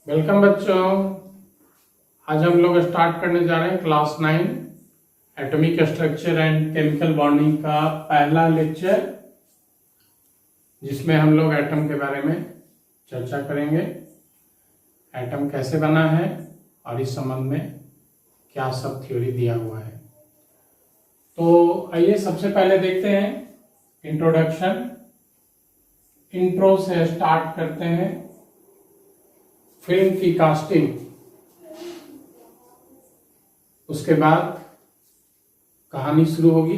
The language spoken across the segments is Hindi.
वेलकम बच्चों। आज हम लोग स्टार्ट करने जा रहे हैं class 9 atomic structure and chemical bonding का पहला लेक्चर, जिसमें हम लोग एटम के बारे में चर्चा करेंगे। एटम कैसे बना है और इस संबंध में क्या सब थ्योरी दिया हुआ है। तो आइए सबसे पहले देखते हैं इंट्रोडक्शन। इंट्रो से स्टार्ट करते हैं। फिल्म की कास्टिंग, उसके बाद कहानी शुरू होगी।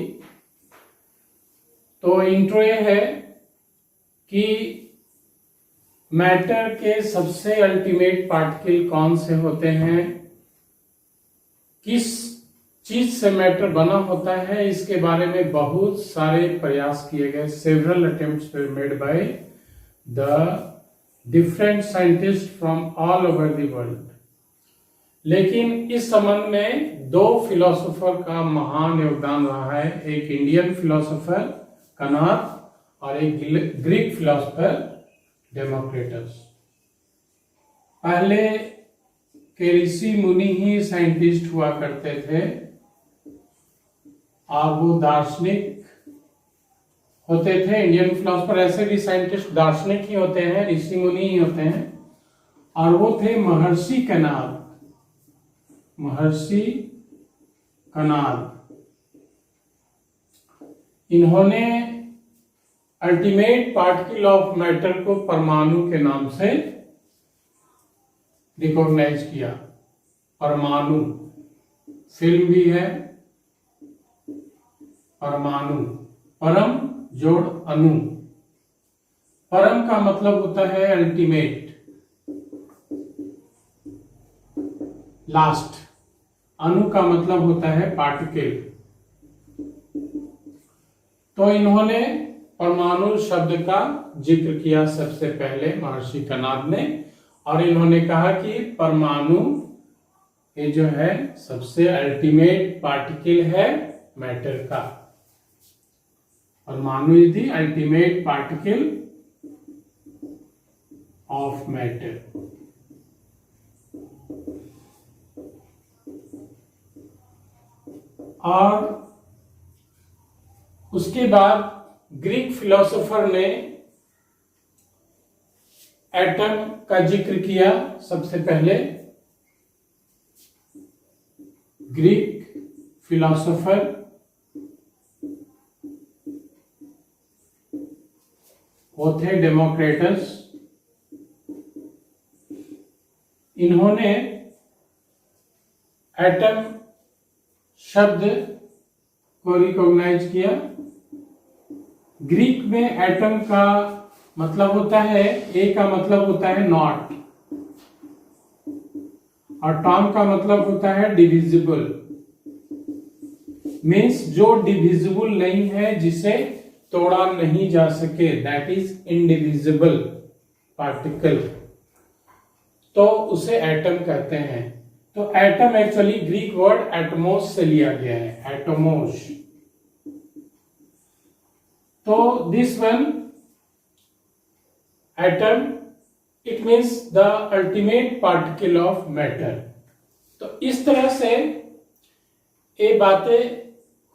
तो इंट्रो ये है कि मैटर के सबसे अल्टीमेट पार्टिकल कौन से होते हैं, किस चीज से मैटर बना होता है, इसके बारे में बहुत सारे प्रयास किए गए। Several attempts were made by the different scientist from all over the world. लेकिन इस संबंध में दो फिलोसोफर का महान योगदान रहा है, एक इंडियन फिलोसोफर कनाद और एक ग्रीक फिलोसोफर डेमोक्रिटस। पहले के ऋषि मुनि ही साइंटिस्ट हुआ करते थे और वो दार्शनिक होते थे। इंडियन फिलोसोफर ऐसे भी साइंटिस्ट दार्शनिक ही होते हैं, ऋषि मुनि ही होते हैं। और वो थे महर्षि कनाद। महर्षि कनाद, इन्होंने अल्टीमेट पार्टिकल ऑफ मैटर को परमाणु के नाम से रिकॉग्नाइज किया। परमाणु, फिल्म भी है परमाणु, परम जोड़ अणु। परम का मतलब होता है अल्टीमेट, लास्ट। अणु का मतलब होता है पार्टिकल। तो इन्होंने परमाणु शब्द का जिक्र किया सबसे पहले महर्षि कनाद ने, और इन्होंने कहा कि परमाणु ये जो है सबसे अल्टीमेट पार्टिकल है मैटर का। परमाणु is the ultimate particle of matter. और उसके बाद ग्रीक फिलोसोफर ने एटम का जिक्र किया सबसे पहले। ग्रीक फिलोसोफर वो थे डेमोक्रिटस। इन्होंने एटम शब्द को रिकॉग्नाइज किया। ग्रीक में एटम का मतलब होता है, ए का मतलब होता है नॉट, और टॉम का मतलब होता है डिविजिबल। मीन्स जो डिविजिबल नहीं है, जिसे तोड़ा नहीं जा सके, दैट इज इंडिविजिबल पार्टिकल, तो उसे एटम कहते हैं। तो atom actually Greek word Atmos से लिया गया है, एटोमोस। तो this one atom, it means the ultimate particle of matter. तो इस तरह से ये बातें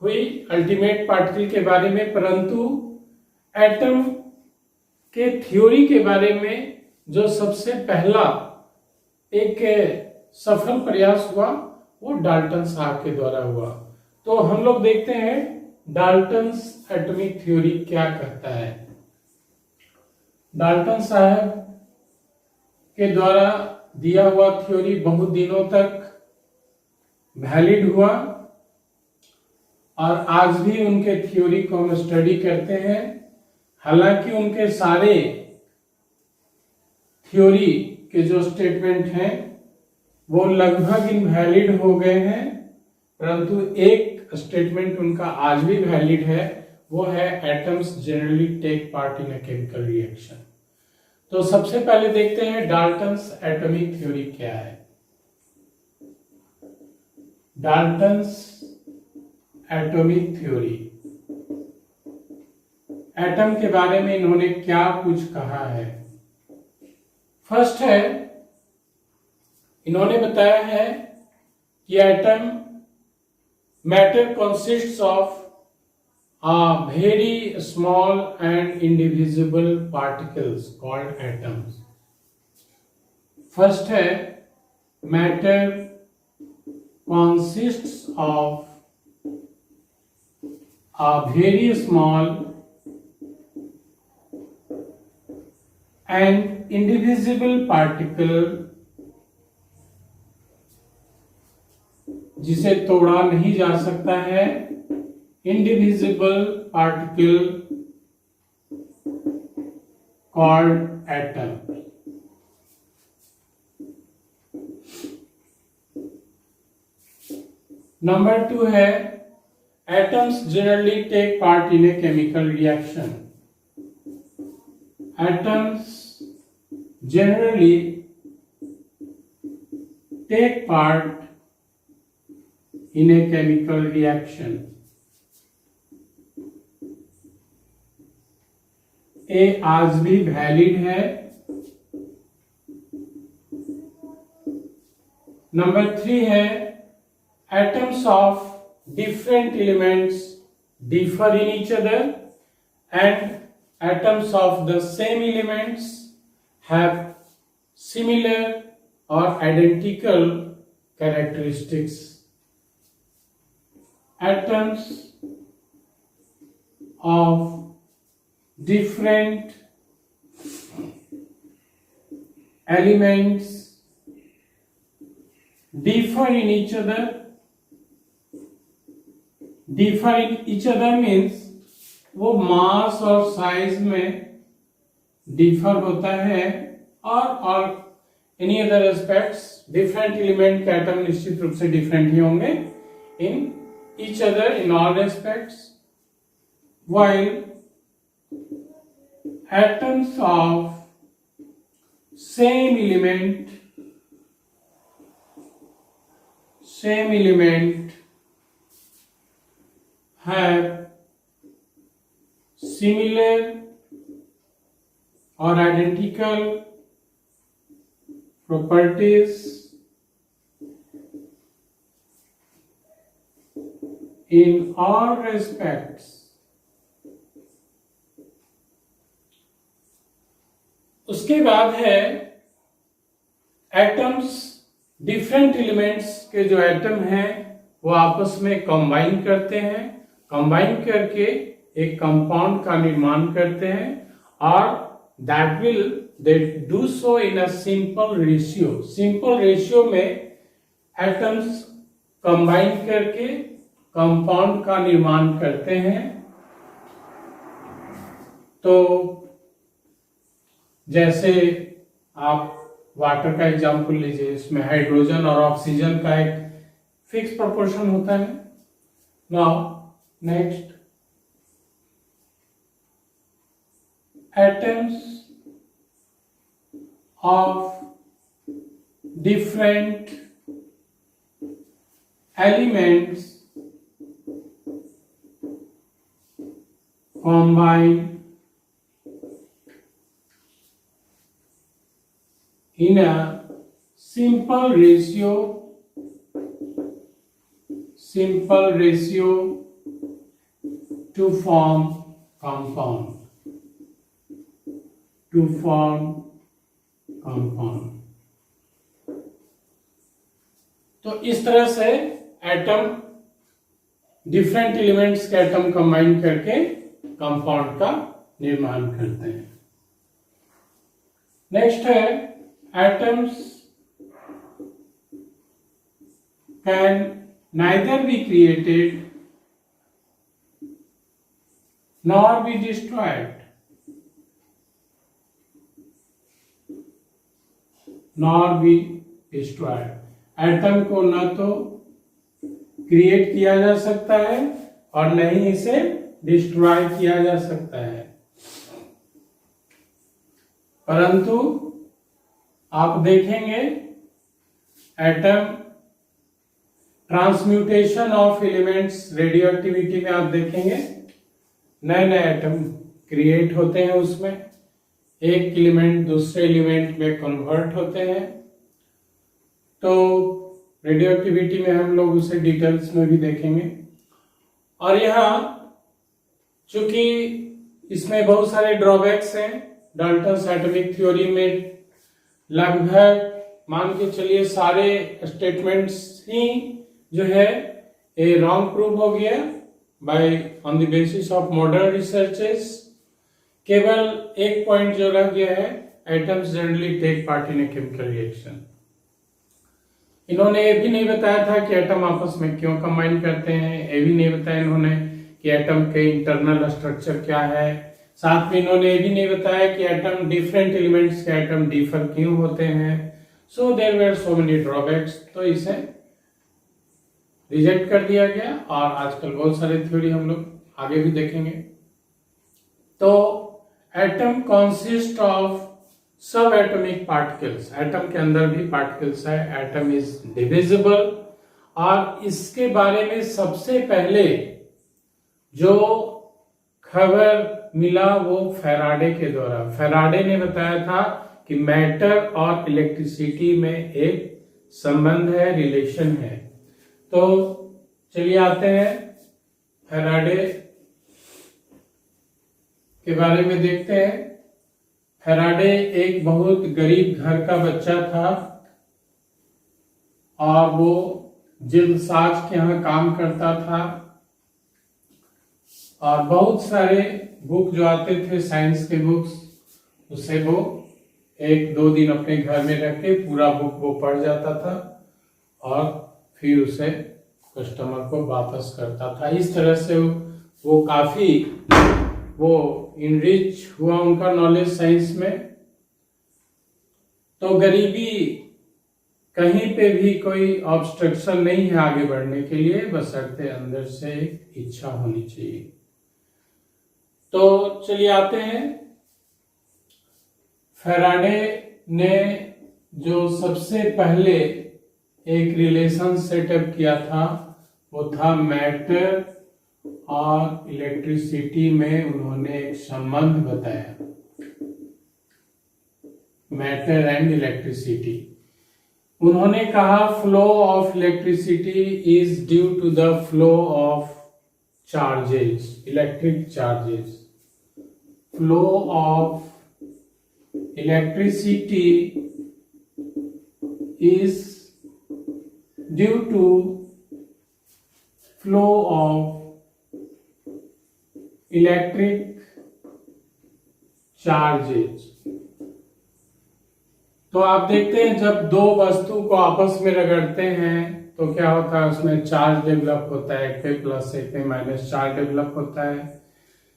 हुई अल्टीमेट पार्टिकल के बारे में। परंतु एटम के थ्योरी के बारे में जो सबसे पहला एक सफल प्रयास हुआ, वो डाल्टन साहब के द्वारा हुआ। तो हम लोग देखते हैं डाल्टन्स एटॉमिक थ्योरी क्या कहता है। डाल्टन साहब के द्वारा दिया हुआ थ्योरी बहुत दिनों तक वैलिड हुआ, और आज भी उनके थ्योरी को हम स्टडी करते हैं। हालांकि उनके सारे थ्योरी के जो स्टेटमेंट हैं वो लगभग इनवैलिड हो गए हैं, परंतु एक स्टेटमेंट उनका आज भी वैलिड है, वो है atoms generally take part in a chemical reaction. तो सबसे पहले देखते हैं डाल्टन्स एटॉमिक थ्योरी क्या है। डाल्टन्स एटॉमिक थ्योरी, एटम के बारे में इन्होंने क्या कुछ कहा है। फर्स्ट है इन्होंने बताया है कि atom matter consists of a very small and indivisible particles called atoms. First है matter consists of a very small and indivisible particle जिसे तोड़ा नहीं जा सकता है, indivisible particle called atom. Number 2 है atoms generally take part in a chemical reaction. Atoms generally take part in a chemical reaction. ए आज भी वैलिड है. नंबर 3 है atoms of different elements differ in each other and atoms of the same elements have similar or identical characteristics. Atoms of different elements differ in each other. Differ in each other means वो मास और साइज में डिफर होता है और any other aspects different element के एटम निश्चित रूप से डिफरेंट ही होंगे in each other in all aspects while atoms of same element have similar or identical properties in all respects. उसके बाद है एटम्स डिफरेंट एलिमेंट्स के जो एटम हैं वो आपस में कंबाइन करते हैं, कंबाइन करके एक कंपाउंड का निर्माण करते हैं और that will they do so in a simple ratio. Simple ratio में एटम्स कंबाइन करके कंपाउंड का निर्माण करते हैं. तो जैसे आप वाटर का एग्जांपल लीजिए, इसमें हाइड्रोजन और ऑक्सीजन का एक फिक्स प्रोपोर्शन होता है. Now next, atoms of different elements combine in a simple ratio to form compound. तो इस तरह से एटम डिफरेंट एलिमेंट्स के एटम कंबाइन करके कंपाउंड का निर्माण करते हैं. नेक्स्ट है atoms can neither be created nor be destroyed. Nor be destroyed. Atom को न तो क्रिएट किया जा सकता है और न ही इसे डिस्ट्रॉय किया जा सकता है. परंतु आप देखेंगे atom transmutation of elements, radio activity में आप देखेंगे नए नए एटम क्रिएट होते हैं. उसमें एक एलिमेंट दूसरे एलिमेंट में कन्वर्ट होते हैं. तो रेडियो एक्टिविटी में हम लोग उसे डिटेल्स में भी देखेंगे। और यहाँ चूंकि इसमें बहुत सारे ड्रॉबैक्स हैं, डाल्टन्स एटॉमिक थ्योरी में लगभग मान के चलिए सारे स्टेटमेंट्स ही जो है ये रॉन्ग प्रूव हो गया by on the basis of modern researches. केवल एक पॉइंट जो रह गया है, atoms generally take part in a chemical reaction. इन्होंने ये भी नहीं बताया था कि एटम आपस में क्यों कंबाइन करते हैं, ये भी नहीं बताया इन्होंने कि एटम के इंटरनल स्ट्रक्चर क्या है। साथ में इन्होंने ये भी नहीं बताया कि एटम डिफरेंट एलिमेंट्स के एटम डिफर क्यों होते हैं। So there were so many drawbacks, तो इसे रिजेक्ट कर दिया गया। और आजकल बहुत सारे थ्योरी हम लोग आगे भी देखेंगे। तो एटम कॉन्सिस्ट ऑफ सब एटॉमिक पार्टिकल्स, एटम के अंदर भी पार्टिकल्स है, एटम इज डिविजिबल। और इसके बारे में सबसे पहले जो खबर मिला वो फैराडे के द्वारा। फैराडे ने बताया था कि मैटर और इलेक्ट्रिसिटी में एक संबंध है, रिलेशन है। तो चलिए आते हैं फैराडे के बारे में देखते हैं। फैराडे एक बहुत गरीब घर का बच्चा था और वो जिल्दसाज के यहाँ काम करता था और बहुत सारे बुक जो आते थे साइंस के बुक्स, उसे वो एक दो दिन अपने घर में रख के पूरा बुक वो पढ़ जाता था और फिर उसे कस्टमर को वापस करता था। इस तरह से वो काफी वो इनरिच हुआ उनका नॉलेज साइंस में। तो गरीबी कहीं पे भी कोई ऑब्स्ट्रक्शन नहीं है आगे बढ़ने के लिए, बशर्ते अंदर से इच्छा होनी चाहिए। तो चलिए आते हैं, फैराडे ने जो सबसे पहले एक रिलेशन सेटअप किया था वो था मैटर और इलेक्ट्रिसिटी में उन्होंने एक संबंध बताया, मैटर एंड इलेक्ट्रिसिटी। उन्होंने कहा flow of electricity is due to the flow of charges, electric charges. Flow of electricity is due to flow of electric charges। तो आप देखते हैं जब दो वस्तु को आपस में रगड़ते हैं तो क्या होता है, उसमें चार्ज डेवलप होता है, एक पे प्लस एक पे माइनस चार्ज डेवलप होता है।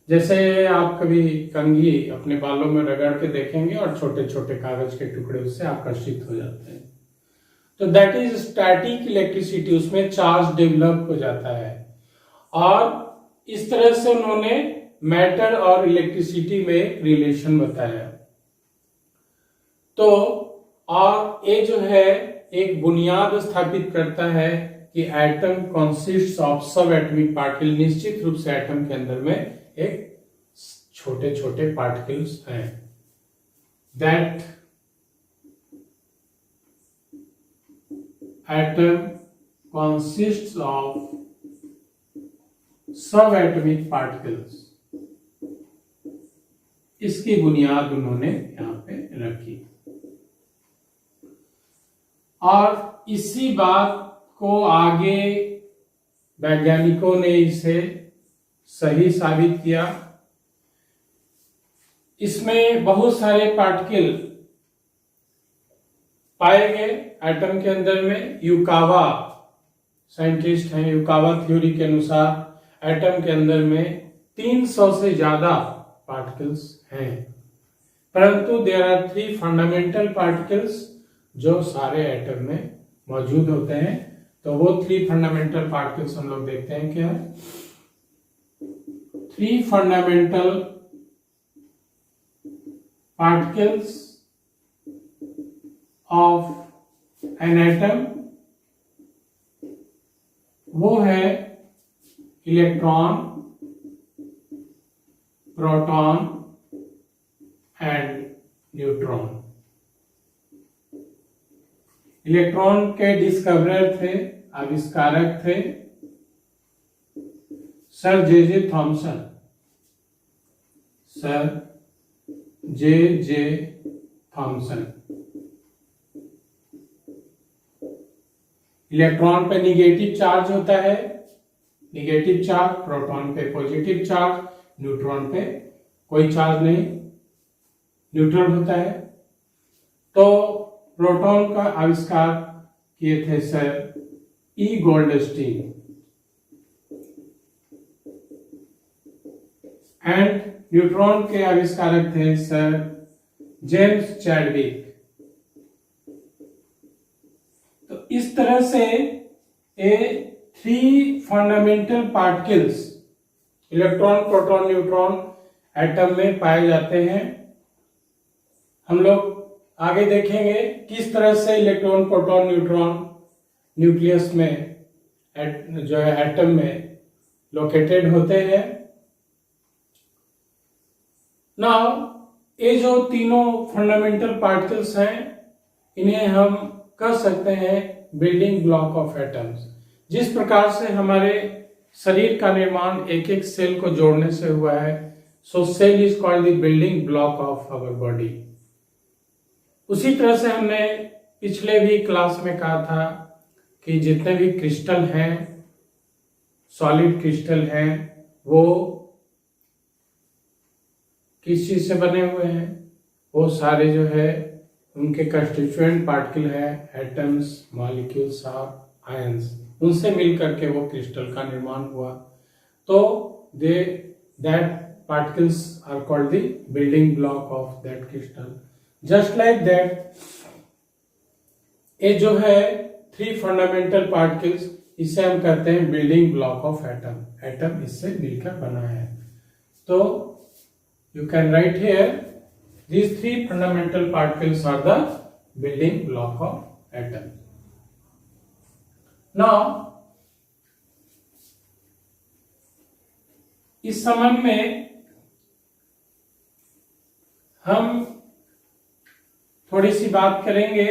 जैसे आप कभी कंघी अपने बालों में रगड़ के देखेंगे और छोटे छोटे कागज के टुकड़े उससे आकर्षित हो जाते हैं, तो दैट इज स्टैटिक इलेक्ट्रिसिटी, उसमें चार्ज डेवलप हो जाता है। और इस तरह से उन्होंने मैटर और इलेक्ट्रिसिटी में रिलेशन बताया। तो और ये जो है एक बुनियाद स्थापित करता है कि एटम कॉन्सिस्ट ऑफ सब एटॉमिक पार्टिकल। निश्चित रूप से एटम के अंदर में एक छोटे छोटे पार्टिकल्स हैं। That atom consists of subatomic particles. इसकी बुनियाद उन्होंने यहां पे रखी और इसी बात को आगे वैज्ञानिकों ने इसे सही साबित किया। इसमें बहुत सारे पार्टिकल पाए गए एटम के अंदर में। युकावा साइंटिस्ट हैं, युकावा थ्योरी के अनुसार एटम के अंदर में 300 से ज्यादा पार्टिकल्स हैं, परंतु देयर आर 3 फंडामेंटल पार्टिकल्स जो सारे एटम में मौजूद होते हैं। तो वो 3 फंडामेंटल पार्टिकल्स हम लोग देखते हैं क्या है। 3 fundamental particles of an atom, वो है electron, proton and neutron. Electron के डिस्कवरर थे, आविष्कारक थे sir J Thomson. Sir J Thomson. Electron पे निगेटिव चार्ज होता है, निगेटिव चार्ज, प्रोटॉन पे पॉजिटिव चार्ज, न्यूट्रॉन पे कोई चार्ज नहीं, न्यूट्रल होता है। तो प्रोटॉन का आविष्कार किए थे sir E Goldstein and neutron के आविष्कारक थे सर जेम्स चैडविक। तो इस तरह से ये 3 fundamental particles electron, proton, neutron atom में पाए जाते हैं। हम लोग आगे देखेंगे किस तरह से इलेक्ट्रॉन, प्रोटॉन, न्यूट्रॉन न्यूक्लियस में जो है एटम में लोकेटेड होते हैं। नाउ ये जो तीनों फंडामेंटल पार्टिकल्स हैं इन्हें हम कह सकते हैं बिल्डिंग ब्लॉक ऑफ एटम्स। जिस प्रकार से हमारे शरीर का निर्माण एक एक सेल को जोड़ने से हुआ है, so cell is called the building block of our body. उसी तरह से हमने पिछले भी क्लास में कहा था कि जितने भी क्रिस्टल हैं, सॉलिड क्रिस्टल हैं, वो किस चीज से बने हुए हैं? वो सारे जो है उनके कंस्टिट्यूएंट पार्टिकल है एटम्स, मॉलिक्यूल्स और आयंस, उनसे मिलकर के वो क्रिस्टल का निर्माण हुआ। तो that particles are called the building block of that crystal. Just like that ये जो है 3 फंडामेंटल पार्टिकल्स, इसे हम कहते हैं building block of atom. Atom इससे मिलकर बना है। तो you can write here these 3 fundamental particles are the building block of atom. Now इस संबंध में हम थोड़ी सी बात करेंगे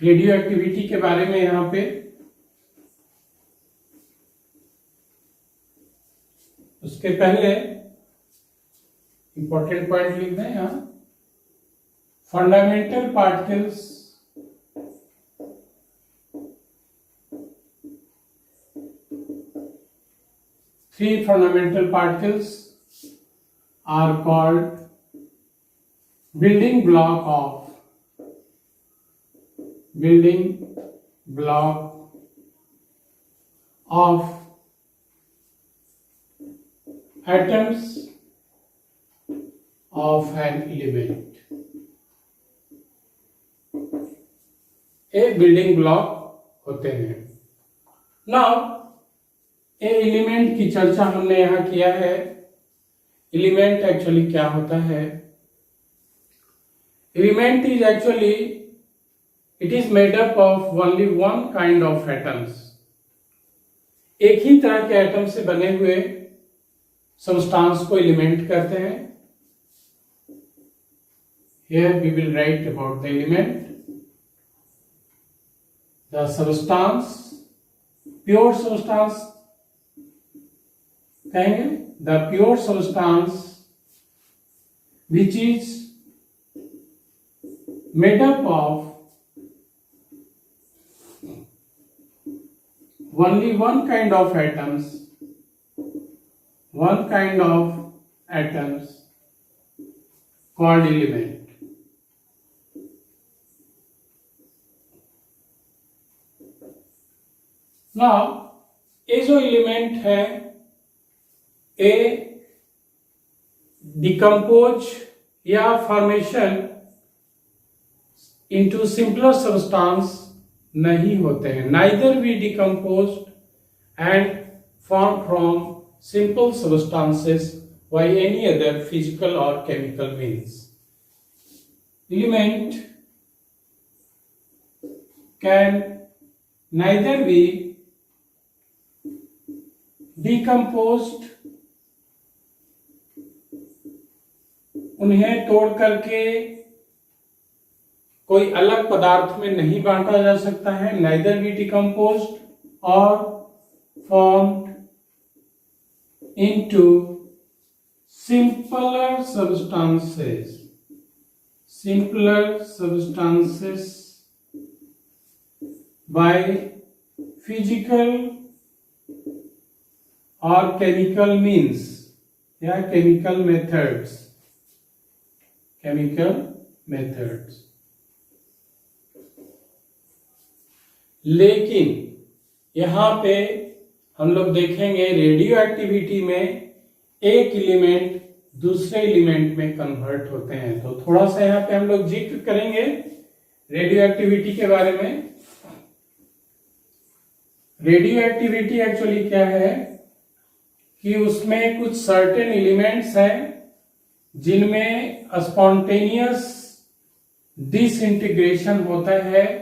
रेडियो एक्टिविटी के बारे में। यहाँ पे उसके पहले इंपॉर्टेंट पॉइंट लिख दें यहां। Fundamental particles three fundamental particles are called building block of atoms of an element। एक बिल्डिंग ब्लॉक होते हैं। नाउ ए एलिमेंट की चर्चा हमने यहां किया है। एलिमेंट एक्चुअली क्या होता है? Element is actually it is made up of only one kind of atoms. एक ही तरह के एटम से बने हुए सब्सटेंस को एलिमेंट कहते हैं। Here we will write about the element, the substance, pure substance कहेंगे, the pure substance which is made up of only one kind of atoms called element। Now ये जो एलिमेंट है ए डिकम्पोज या फॉर्मेशन इनटू सिंपलर सब्सटेंस नहीं होते हैं। Neither we decomposed and form from simple substances by any other physical or chemical means. Element can neither be decomposed, उन्हें तोड़ करके कोई अलग पदार्थ में नहीं बांटा जा सकता है, neither be decomposed or formed into simpler substances by physical or chemical means या chemical methods. लेकिन यहां पे हम लोग देखेंगे रेडियो एक्टिविटी में एक एलिमेंट दूसरे एलिमेंट में कन्वर्ट होते हैं। तो थोड़ा सा यहाँ पे हम लोग जिक्र करेंगे रेडियो एक्टिविटी के बारे में। रेडियो एक्टिविटी एक्चुअली क्या है कि उसमें कुछ सर्टेन एलिमेंट्स हैं जिनमें स्पॉन्टेनियस डिसइंटीग्रेशन होता है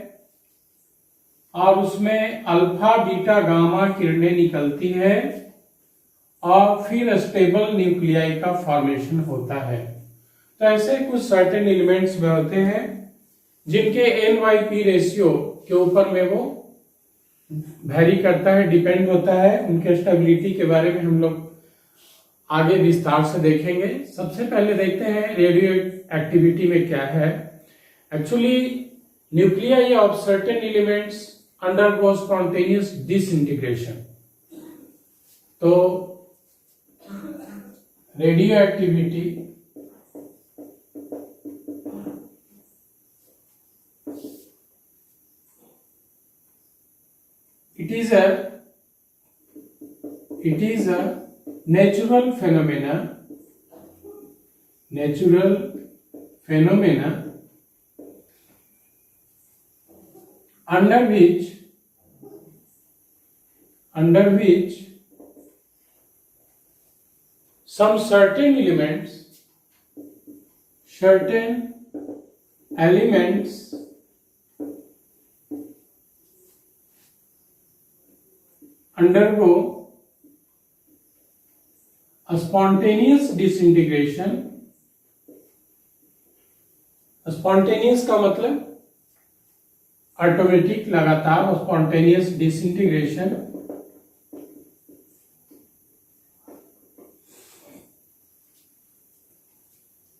और उसमें अल्फा बीटा गामा किरणें निकलती है और फिर स्टेबल न्यूक्लियाई का फॉर्मेशन होता है। तो ऐसे कुछ सर्टेन एलिमेंट्स में होते हैं जिनके NYP रेशियो के ऊपर में वो वेरी करता है, डिपेंड होता है। उनके स्टेबिलिटी के बारे में हम लोग आगे विस्तार से देखेंगे। सबसे पहले देखते हैं रेडियो एक्टिविटी में क्या है। Actually nuclei of certain elements undergo spontaneous disintegration. तो radioactivity it is a natural phenomena under which some certain elements undergo a spontaneous disintegration। Spontaneous का मतलब ऑटोमेटिक, लगातार, spontaneous disintegration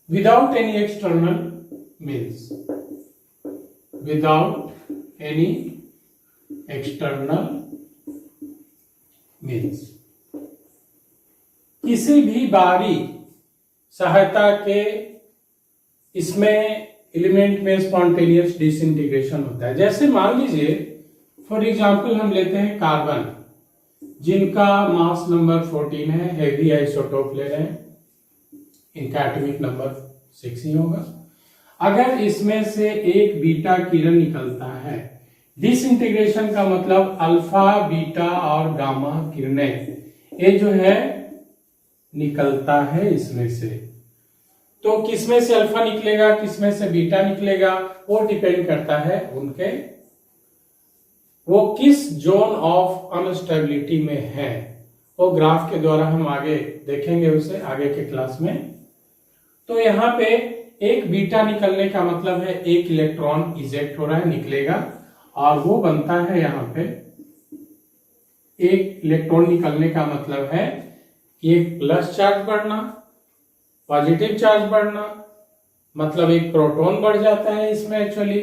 without any external means, किसी भी बाहरी सहायता के इसमें एलिमेंट में स्पॉन्टेनियस डिसइंटीग्रेशन होता है। जैसे मान लीजिए फॉर एग्जांपल हम लेते हैं कार्बन, जिनका मास नंबर 14 है, हेवी आइसोटोप ले रहे हैं, इनका एटॉमिक नंबर 6 ही होगा। अगर इसमें से एक बीटा किरण निकलता है, डिसइंटीग्रेशन का मतलब अल्फा बीटा और गामा किरणें ये जो है निकलता है इसमें से। तो किसमें से अल्फा निकलेगा, किसमें से बीटा निकलेगा, वो डिपेंड करता है उनके वो किस जोन ऑफ अनस्टेबिलिटी में है। वो ग्राफ के द्वारा हम आगे देखेंगे उसे आगे के क्लास में। तो यहाँ पे एक बीटा निकलने का मतलब है एक इलेक्ट्रॉन इजेक्ट हो रहा है, निकलेगा, और वो बनता है यहाँ पे एक इलेक्ट्रॉन निकलने का मतलब है एक प्लस चार्ज बढ़ना, पॉजिटिव चार्ज बढ़ना, मतलब एक प्रोटॉन बढ़ जाता है इसमें एक्चुअली,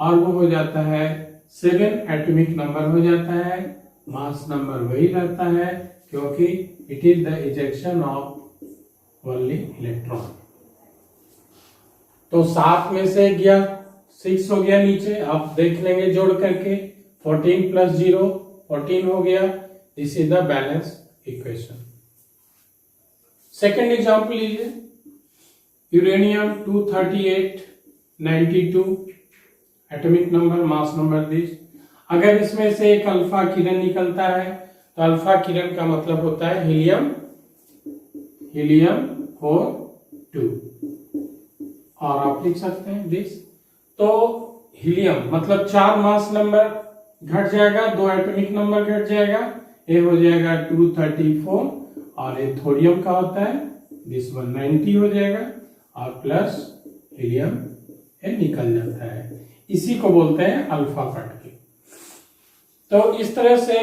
और वो हो जाता है 7 एटॉमिक नंबर हो जाता है, मास नंबर वही रहता है क्योंकि it is the ejection of only electron. तो 7 में से गया 6 हो गया नीचे, आप देख लेंगे जोड़ करके 14 प्लस 0 14 हो गया। This is the balance equation. Second example लीजिए, uranium 23892 atomic number, mass number this. अगर इसमें से एक अल्फा किरण निकलता है तो अल्फा किरण का मतलब होता है हीलियम 42, और आप लिख सकते हैं दिस। तो हीलियम मतलब 4 मास नंबर घट जाएगा, 2 एटॉमिक नंबर घट जाएगा, ये हो जाएगा 234, और ये थोरियम का होता है दिस 190 हो जाएगा, और प्लस हीलियम ये निकल जाता है, इसी को बोलते हैं अल्फा पार्टिकल। तो इस तरह से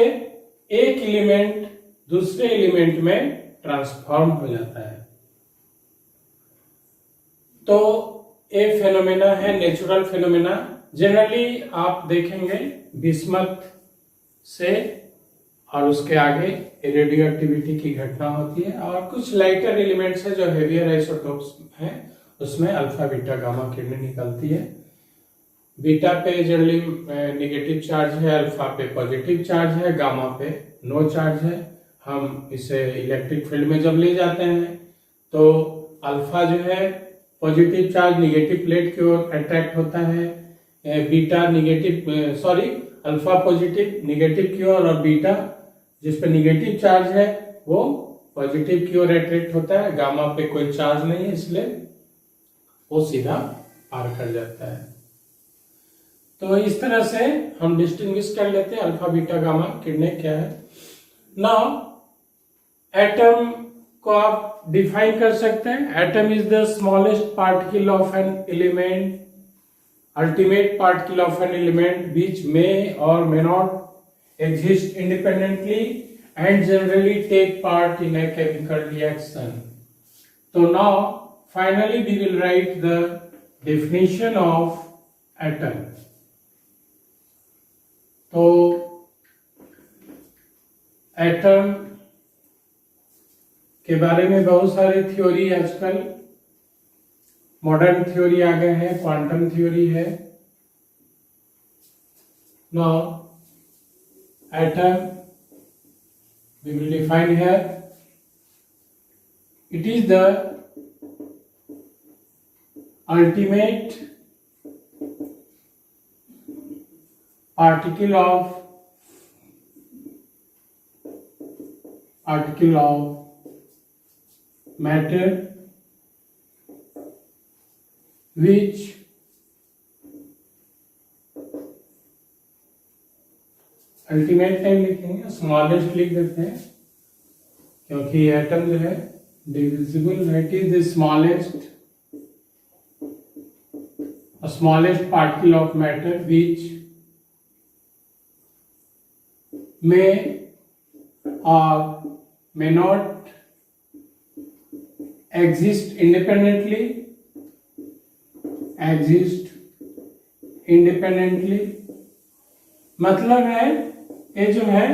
एक एलिमेंट दूसरे एलिमेंट में ट्रांसफॉर्म हो जाता है। तो ये फेनोमेना है नेचुरल फेनोमेना। जनरली आप देखेंगे बिस्मथ से और उसके आगे रेडियो एक्टिविटी की घटना होती है, और कुछ लाइटर एलिमेंट्स है जो हेवियर आइसोटोप्स हैं, उसमें अल्फा बीटा गामा किरणें निकलती है। बीटा पे जनरली नेगेटिव चार्ज है, अल्फा पे पॉजिटिव चार्ज है, गामा पे नो चार्ज है। हम इसे इलेक्ट्रिक फील्ड में जब ले जाते हैं तो अल्फा जो है पॉजिटिव चार्ज नेगेटिव प्लेट की ओर अट्रैक्ट होता है, बीटा अल्फा पॉजिटिव नेगेटिव की ओर, और बीटा जिस पे नेगेटिव चार्ज है वो पॉजिटिव की ओर अट्रैक्ट होता है। गामा पे कोई चार्ज नहीं है, इसलिए वो सीधा पार कर जाता है। तो इस तरह से हम डिस्टिंग्विश कर लेते हैं अल्फा बीटा गामा किरणें क्या है। नाउ एटम को आप डिफाइन कर सकते हैं। Atom is the smallest particle of an element, ultimate particle of an element which may or may not exist independently and generally take part in a chemical reaction. So now finally we will write the definition of atom. तो एटम के बारे में बहुत सारी थ्योरी आजकल मॉडर्न थ्योरी आ गए हैं, क्वांटम थ्योरी है। Now atom we will define here, it is the ultimate particle of matter which ultimate time लिखेंगे, स्मॉलेस्ट लिख देते हैं क्योंकि एटम जो है डिविजिबल है। It is the smallest particle of matter which may or may not exist independently मतलब है ये जो है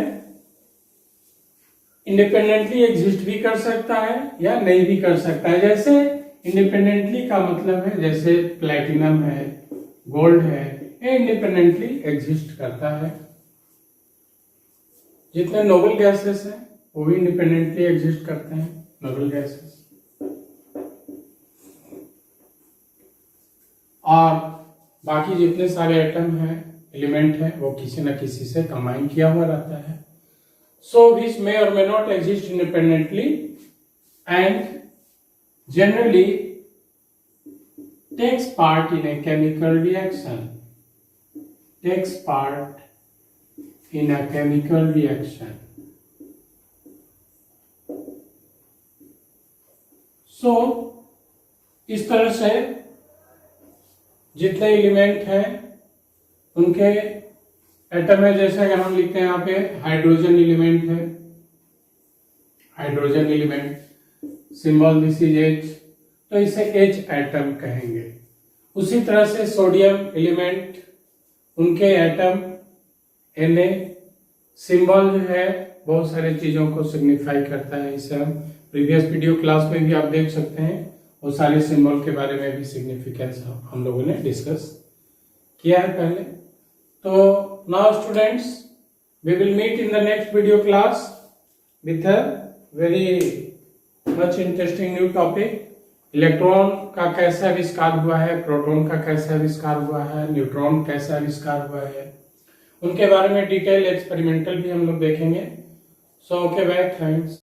इंडिपेंडेंटली एग्जिस्ट भी कर सकता है या नहीं भी कर सकता है। जैसे इंडिपेंडेंटली का मतलब है जैसे प्लैटिनम है, गोल्ड है, ये इंडिपेंडेंटली एग्जिस्ट करता है। जितने नोबल गैसेस हैं वो भी इंडिपेंडेंटली एग्जिस्ट करते हैं, नोबल गैसेस। और बाकी जितने सारे एटम हैं, एलिमेंट हैं, वो किसी न किसी से कंबाइन किया हुआ रहता है। सो which may or may not exist independently and generally takes part in a chemical reaction, so इस तरह से जितने एलिमेंट हैं उनके एटम है। जैसे अगर हम लिखते हैं यहाँ पे हाइड्रोजन एलिमेंट है, hydrogen element symbol this is H, तो इसे H एटम कहेंगे। उसी तरह से सोडियम एलिमेंट, उनके एटम Na, सिंबल जो है बहुत सारी चीजों को सिग्निफाई करता है। इसे हम प्रीवियस वीडियो क्लास में भी आप देख सकते हैं, वो सारे सिंबल के बारे में भी सिग्निफिकेंस हम लोगों ने डिस्कस किया है पहले। तो now students we will meet in the next video class with a very much interesting new topic. Electron का कैसे आविष्कार हुआ है, प्रोटॉन का कैसे आविष्कार हुआ है, न्यूट्रॉन कैसे आविष्कार हुआ है, उनके बारे में डिटेल एक्सपेरिमेंटल भी हम लोग देखेंगे। So okay bye, thanks.